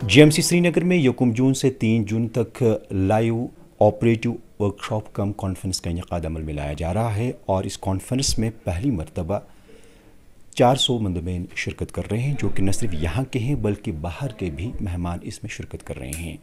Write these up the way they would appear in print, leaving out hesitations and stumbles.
GMC Srinagar में 1 जून से 3 जून तक लाइव ऑपरेटिव वर्कशॉप कम कॉन्फ्रेंस का इनेकाद अमल में लाया जा रहा है और इस कॉन्फ्रेंस में पहली मरतबा 400 मंदबैन शिरकत कर रहे हैं, जो कि न सिर्फ यहाँ के हैं बल्कि बाहर के भी मेहमान इसमें शिरकत कर रहे हैं।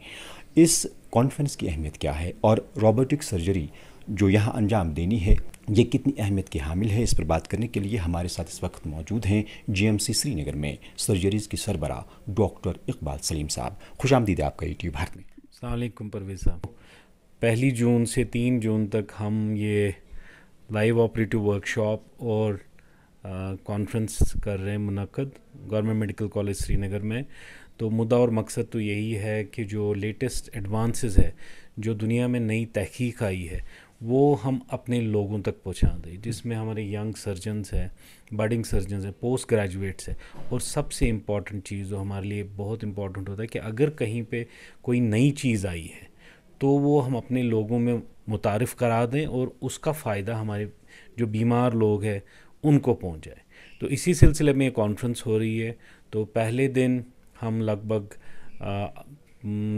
इस कॉन्फ्रेंस की अहमियत क्या है और रोबोटिक सर्जरी जो यहाँ अंजाम देनी है ये कितनी अहमियत की हामिल है, इस पर बात करने के लिए हमारे साथ इस वक्त मौजूद हैं GMC श्रीनगर में सर्जरीज़ की सरबराह डॉक्टर इकबाल सलीम साहब। खुशामदीद आपका यूट्यूब भारत में। अस्सलाम वालेकुम परवेज़ साहब। 1 जून से 3 जून तक हम ये लाइव ऑपरेटिव वर्कशॉप और कॉन्फ्रेंस कर रहे हैं मुनक्कद गवर्नमेंट मेडिकल कॉलेज श्रीनगर में। तो मुद्दा और मकसद तो यही है कि जो लेटेस्ट एडवांसेस है, जो दुनिया में नई तहकीक आई है, वो हम अपने लोगों तक पहुंचा दें, जिसमें हमारे यंग सर्जन्स हैं, बडिंग सर्जन्स हैं, पोस्ट ग्रेजुएट्स हैं। और सबसे इम्पॉर्टेंट चीज़ जो हमारे लिए बहुत इम्पॉर्टेंट होता है कि अगर कहीं पे कोई नई चीज़ आई है तो वो हम अपने लोगों में मुतारिफ़ करा दें और उसका फ़ायदा हमारे जो बीमार लोग हैं उनको पहुंच जाए। तो इसी सिलसिले में ये कॉन्फ्रेंस हो रही है। तो पहले दिन हम लगभग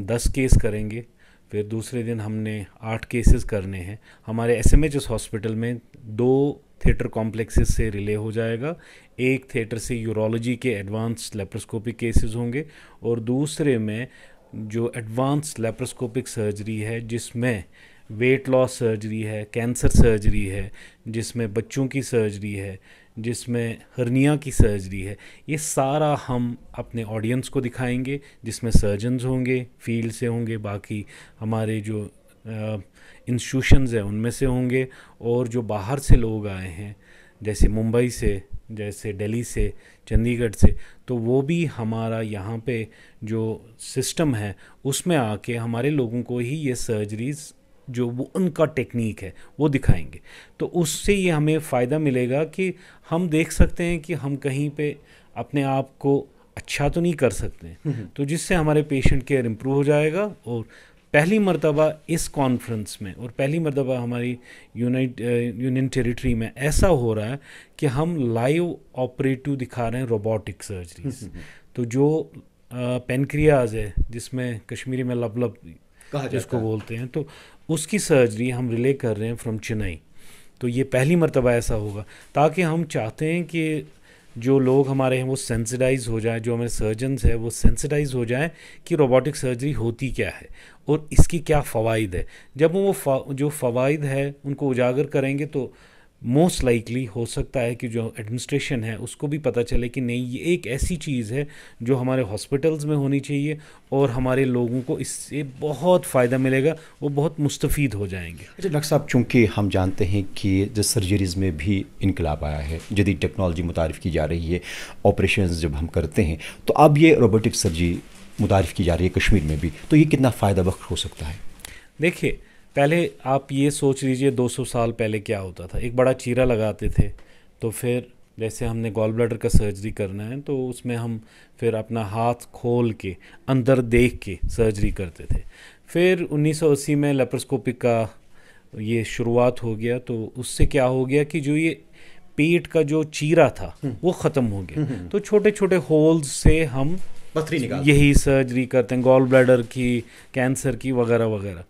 10 केस करेंगे, फिर दूसरे दिन हमने 8 केसेस करने हैं। हमारे SMHS हॉस्पिटल में 2 थिएटर कॉम्प्लेक्सेस से रिले हो जाएगा। एक थिएटर से यूरोलॉजी के एडवांस लेप्रोस्कोपिक केसेस होंगे और दूसरे में जो एडवांस लेप्रोस्कोपिक सर्जरी है, जिसमें वेट लॉस सर्जरी है, कैंसर सर्जरी है, जिसमें बच्चों की सर्जरी है, जिसमें हर्निया की सर्जरी है, ये सारा हम अपने ऑडियंस को दिखाएंगे, जिसमें सर्जन्स होंगे, फील्ड से होंगे, बाकी हमारे जो इंस्टीट्यूशंस हैं उनमें से होंगे, और जो बाहर से लोग आए हैं जैसे मुंबई से, जैसे दिल्ली से, चंडीगढ़ से, तो वो भी हमारा यहाँ पे जो सिस्टम है उसमें आके हमारे लोगों को ही ये सर्जरीज़ जो वो उनका टेक्निक है वो दिखाएंगे। तो उससे ये हमें फ़ायदा मिलेगा कि हम देख सकते हैं कि हम कहीं पे अपने आप को अच्छा तो नहीं कर सकते हैं, तो जिससे हमारे पेशेंट केयर इम्प्रूव हो जाएगा। और पहली मर्तबा इस कॉन्फ्रेंस में और पहली मर्तबा हमारी यूनियन टेरिटरी में ऐसा हो रहा है कि हम लाइव ऑपरेटिव दिखा रहे हैं रोबोटिक सर्जरीज। तो जो पेनक्रियाज है, जिसमें कश्मीरी में लबलब जिसको बोलते हैं, तो उसकी सर्जरी हम रिले कर रहे हैं फ्रॉम चेन्नई। तो ये पहली मर्तबा ऐसा होगा, ताकि हम चाहते हैं कि जो लोग हमारे हैं वो सेंसिटाइज हो जाए, जो हमारे सर्जन्स हैं वो सेंसिटाइज हो जाए कि रोबोटिक सर्जरी होती क्या है और इसकी क्या फ़वाइद है। जब वो जो फ़वाइद है उनको उजागर करेंगे तो मोस्ट लाइकली हो सकता है कि जो एडमिनिस्ट्रेशन है उसको भी पता चले कि नहीं, ये एक ऐसी चीज़ है जो हमारे हॉस्पिटल्स में होनी चाहिए और हमारे लोगों को इससे बहुत फ़ायदा मिलेगा, वो बहुत मुस्तफ़ीद हो जाएंगे। अच्छा डॉक्टर साहब, चूँकि हम जानते हैं कि जो सर्जरीज़ में भी इनकलाब आया है, जदीद टेक्नोलॉजी मुतारिफ़ की जा रही है, ऑपरेशंस जब हम करते हैं तो अब ये रोबोटिक सर्जरी मुतारिफ़ की जा रही है कश्मीर में भी, तो ये कितना फ़ायदा बख्श हो सकता है? देखिए, पहले आप ये सोच लीजिए 200 साल पहले क्या होता था। एक बड़ा चीरा लगाते थे, तो फिर जैसे हमने गॉल ब्लैडर का सर्जरी करना है तो उसमें हम फिर अपना हाथ खोल के अंदर देख के सर्जरी करते थे। फिर 1980 में लेप्रोस्कोपिक का ये शुरुआत हो गया, तो उससे क्या हो गया कि जो ये पेट का जो चीरा था वो ख़त्म हो गया। तो छोटे छोटे होल्स से हम यही सर्जरी करते हैं, गॉल ब्लैडर की, कैंसर की, वगैरह वगैरह।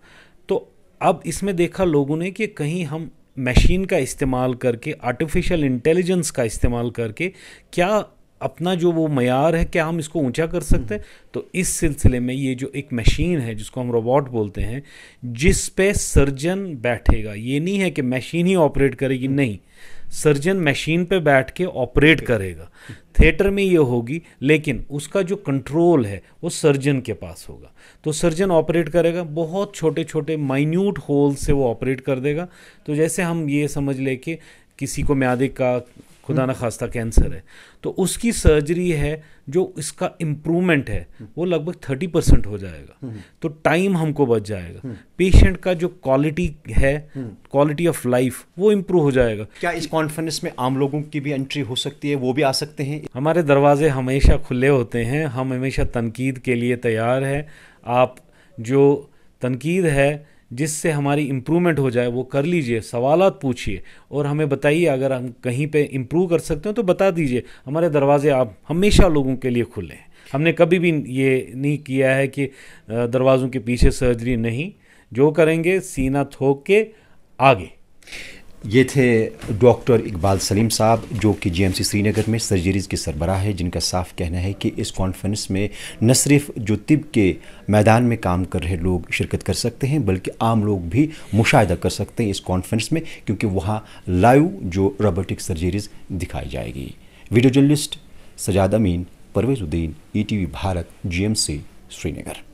तो अब इसमें देखा लोगों ने कि कहीं हम मशीन का इस्तेमाल करके, आर्टिफिशियल इंटेलिजेंस का इस्तेमाल करके क्या अपना जो वो मयार है क्या हम इसको ऊंचा कर सकते हैं। तो इस सिलसिले में ये जो एक मशीन है जिसको हम रोबोट बोलते हैं, जिस पे सर्जन बैठेगा, ये नहीं है कि मशीन ही ऑपरेट करेगी, नहीं, सर्जन मशीन पे बैठ के ऑपरेट करेगा। थिएटर में ये होगी, लेकिन उसका जो कंट्रोल है वो सर्जन के पास होगा। तो सर्जन ऑपरेट करेगा, बहुत छोटे छोटे माइन्यूट होल से वो ऑपरेट कर देगा। तो जैसे हम ये समझ ले कि किसी को म्यादे का खुदा न खास्ता कैंसर है, तो उसकी सर्जरी है जो इसका इम्प्रूवमेंट है वो लगभग 30% हो जाएगा। तो टाइम हमको बच जाएगा, पेशेंट का जो क्वालिटी है, क्वालिटी ऑफ लाइफ, वो इम्प्रूव हो जाएगा। क्या इस कॉन्फ्रेंस में आम लोगों की भी एंट्री हो सकती है, वो भी आ सकते हैं? हमारे दरवाजे हमेशा खुले होते हैं, हम हमेशा तनकीद के लिए तैयार हैं। आप जो तनकीद है جس سے ہماری امپرومنٹ ہو جائے وہ کر لیجئے، سوالات پوچھیے اور ہمیں بتائیے، اگر ہم کہیں پہ امپروو کر سکتے ہیں تو بتا دیجئے. ہمارے دروازے آپ ہمیشہ لوگوں کے لیے کھلے ہیں. ہم نے کبھی بھی یہ نہیں کیا ہے کہ دروازوں کے پیچھے سرجری نہیں. جو کریں گے سینہ تھوک کے آگے. یہ تھے ڈاکٹر اقبال سلیم صاحب جو کہ جی ایم سی سری نگر میں سرجریز کے سربراہ ہے، جن کا صاف کہنا ہے کہ اس کانفرنس میں نہ صرف جو طب کے میدان میں کام کر رہے لوگ شرکت کر سکتے ہیں بلکہ عام لوگ بھی مشاہدہ کر سکتے ہیں اس کانفرنس میں، کیونکہ وہاں لائیو جو روبوٹک سرجریز دکھائی جائے گی. Video journalist Sajjad Amin, Parvez Uddin, E T V Bharat, G M C سری نگر.